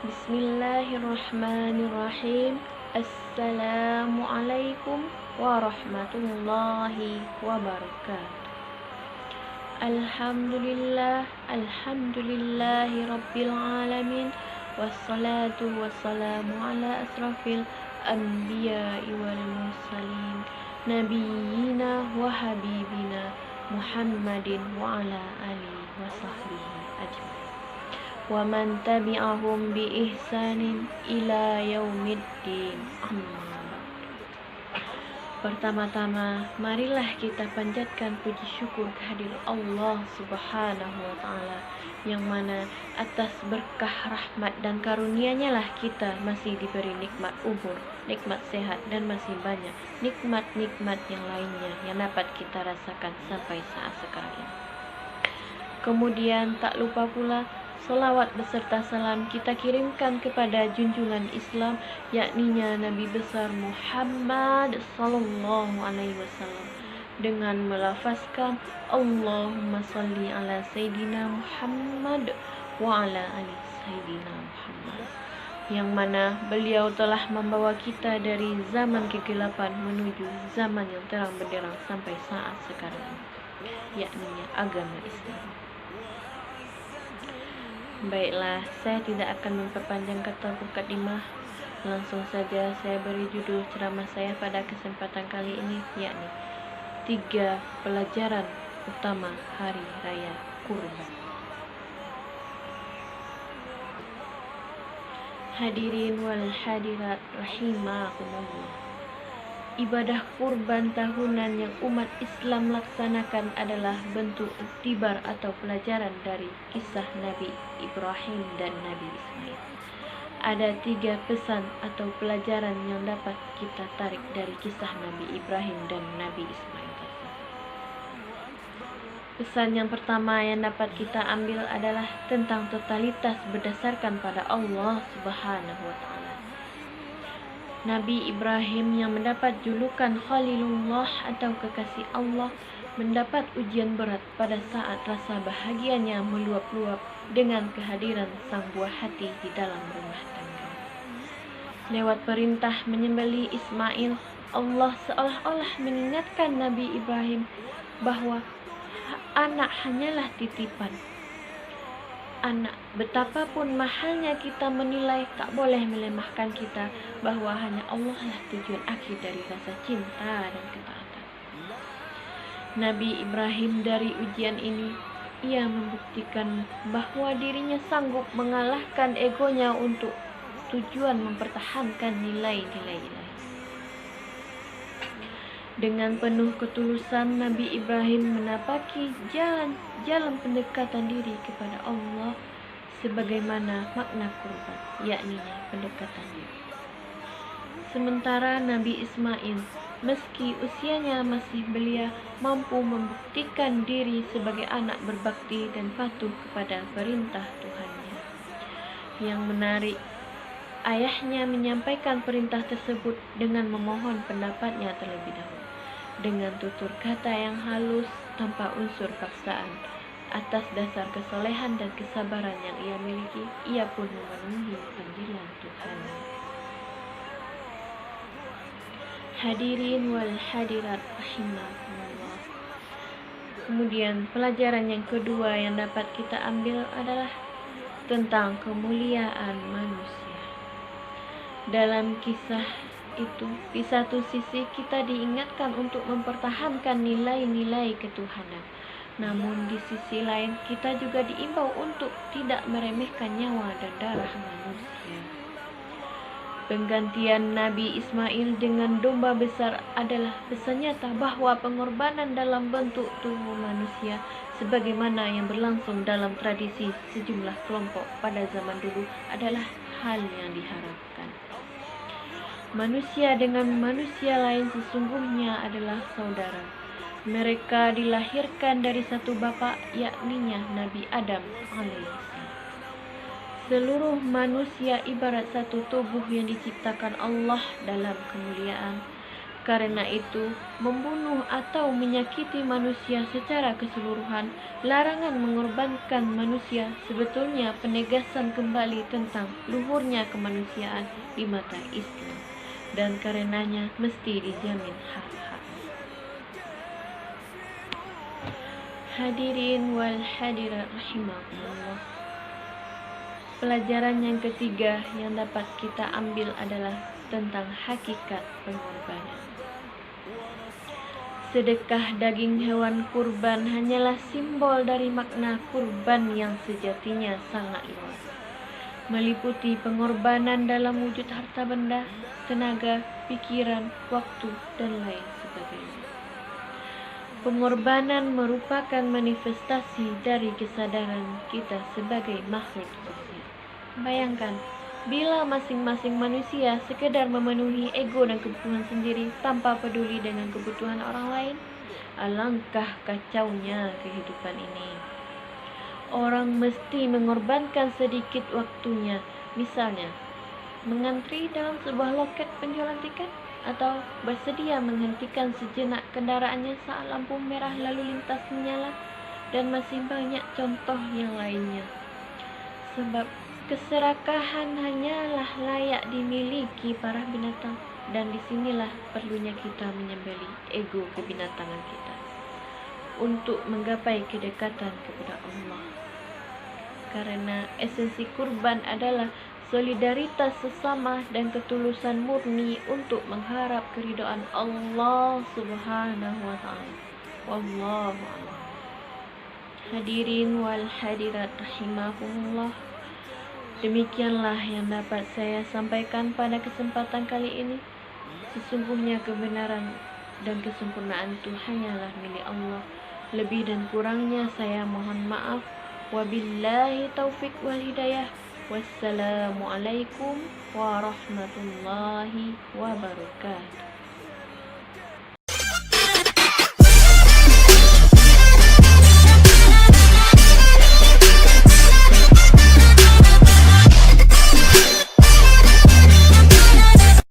Bismillahirrahmanirrahim. Assalamualaikum warahmatullahi wabarakatuh. Alhamdulillahi rabbil alamin. Wassalatu wassalamu ala asrafil anbiya'i wal mursalin, nabiyyina wa habibina Muhammadin wa ala alihi wa sahbihi ajma'in wa man tabi'ahum bi ihsanin ila yaumiddin. Amma ba'd. Pertama-tama, marilah kita panjatkan puji syukur kehadirat Allah Subhanahu wa ta'ala, yang mana atas berkah rahmat dan karunia-Nya lah kita masih diberi nikmat umur, nikmat sehat, dan masih banyak nikmat-nikmat yang lainnya yang dapat kita rasakan sampai saat sekarang ini. Kemudian tak lupa pula selawat beserta salam kita kirimkan kepada junjungan Islam, yakninya Nabi besar Muhammad sallallahu alaihi wasallam, dengan melafazkan Allahumma salli ala Sayyidina Muhammad wa ala ali Sayyidina Muhammad, yang mana beliau telah membawa kita dari zaman kegelapan menuju zaman yang terang benderang sampai saat sekarang ini, yakninya agama Islam. Baiklah, saya tidak akan memperpanjang kata mukadimah. Langsung saja saya beri judul ceramah saya pada kesempatan kali ini, yakni 3 pelajaran utama Hari Raya Kurban. Hadirin wal hadirat rahimakumullah. Ibadah kurban tahunan yang umat Islam laksanakan adalah bentuk iktibar atau pelajaran dari kisah Nabi Ibrahim dan Nabi Ismail. Ada 3 pesan atau pelajaran yang dapat kita tarik dari kisah Nabi Ibrahim dan Nabi Ismail tersebut. Pesan yang pertama yang dapat kita ambil adalah tentang totalitas berdasarkan pada Allah Subhanahu wa ta'ala. Nabi Ibrahim yang mendapat julukan Khalilullah atau kekasih Allah mendapat ujian berat pada saat rasa bahagianya meluap-luap dengan kehadiran sang buah hati di dalam rumah tangga. Lewat perintah menyembelih Ismail, Allah seolah-olah mengingatkan Nabi Ibrahim bahwa anak hanyalah titipan. Anak, betapapun mahalnya kita menilai, tak boleh melemahkan kita bahwa hanya Allah lah tujuan akhir dari rasa cinta dan ketaatan. Nabi Ibrahim dari ujian ini, ia membuktikan bahwa dirinya sanggup mengalahkan egonya untuk tujuan mempertahankan nilai-nilai ilahi. Dengan penuh ketulusan, Nabi Ibrahim menapaki jalan pendekatan diri kepada Allah sebagaimana makna kurban, yakni pendekatan diri. Sementara Nabi Ismail, meski usianya masih belia, mampu membuktikan diri sebagai anak berbakti dan patuh kepada perintah Tuhannya. Yang menarik, ayahnya menyampaikan perintah tersebut dengan memohon pendapatnya terlebih dahulu, dengan tutur kata yang halus tanpa unsur paksaan. Atas dasar kesolehan dan kesabaran yang ia miliki, ia pun memenuhi panggilan Tuhan. Hadirin wal hadirat rahimakumullah. Kemudian pelajaran yang kedua yang dapat kita ambil adalah tentang kemuliaan manusia. Dalam kisah itu, di satu sisi kita diingatkan untuk mempertahankan nilai-nilai ketuhanan. Namun di sisi lain kita juga diimbau untuk tidak meremehkan nyawa dan darah manusia. Penggantian Nabi Ismail dengan domba besar adalah pesan nyata bahwa pengorbanan dalam bentuk tubuh manusia, sebagaimana yang berlangsung dalam tradisi sejumlah kelompok pada zaman dulu, adalah hal yang diharapkan. Manusia dengan manusia lain sesungguhnya adalah saudara. Mereka dilahirkan dari satu bapa, yakninya Nabi Adam alaihissalam. Seluruh manusia ibarat satu tubuh yang diciptakan Allah dalam kemuliaan. Karena itu, membunuh atau menyakiti manusia secara keseluruhan, larangan mengorbankan manusia sebetulnya penegasan kembali tentang luhurnya kemanusiaan di mata Islam, dan karenanya mesti dijamin hak-hak. Hadirin wal hadirat rahimakumullah. Pelajaran yang ketiga yang dapat kita ambil adalah tentang hakikat pengorbanan. Sedekah daging hewan kurban hanyalah simbol dari makna kurban yang sejatinya sangat luas, meliputi pengorbanan dalam wujud harta benda, tenaga, pikiran, waktu, dan lain sebagainya. Pengorbanan merupakan manifestasi dari kesadaran kita sebagai makhluk sosial. Bayangkan, bila masing-masing manusia sekedar memenuhi ego dan kebutuhan sendiri tanpa peduli dengan kebutuhan orang lain, alangkah kacaunya kehidupan ini. Orang mesti mengorbankan sedikit waktunya, misalnya mengantri dalam sebuah loket penjualan tiket, atau bersedia menghentikan sejenak kendaraannya saat lampu merah lalu lintas menyala, dan masih banyak contoh yang lainnya. Sebab keserakahan hanyalah layak dimiliki para binatang, dan disinilah perlunya kita menyembelih ego kebinatangan kita untuk menggapai kedekatan kepada Allah. Karena esensi kurban adalah solidaritas sesama dan ketulusan murni untuk mengharap keridhaan Allah Subhanahu wa taala. Wallahu a'lam. Hadirin wal hadirat rahimakumullah. Demikianlah yang dapat saya sampaikan pada kesempatan kali ini. Sesungguhnya kebenaran dan kesempurnaan itu hanyalah milik Allah. Lebih dan kurangnya saya mohon maaf. Wabillahi taufik wal hidayah. Wassalamualaikum warahmatullahi wabarakatuh.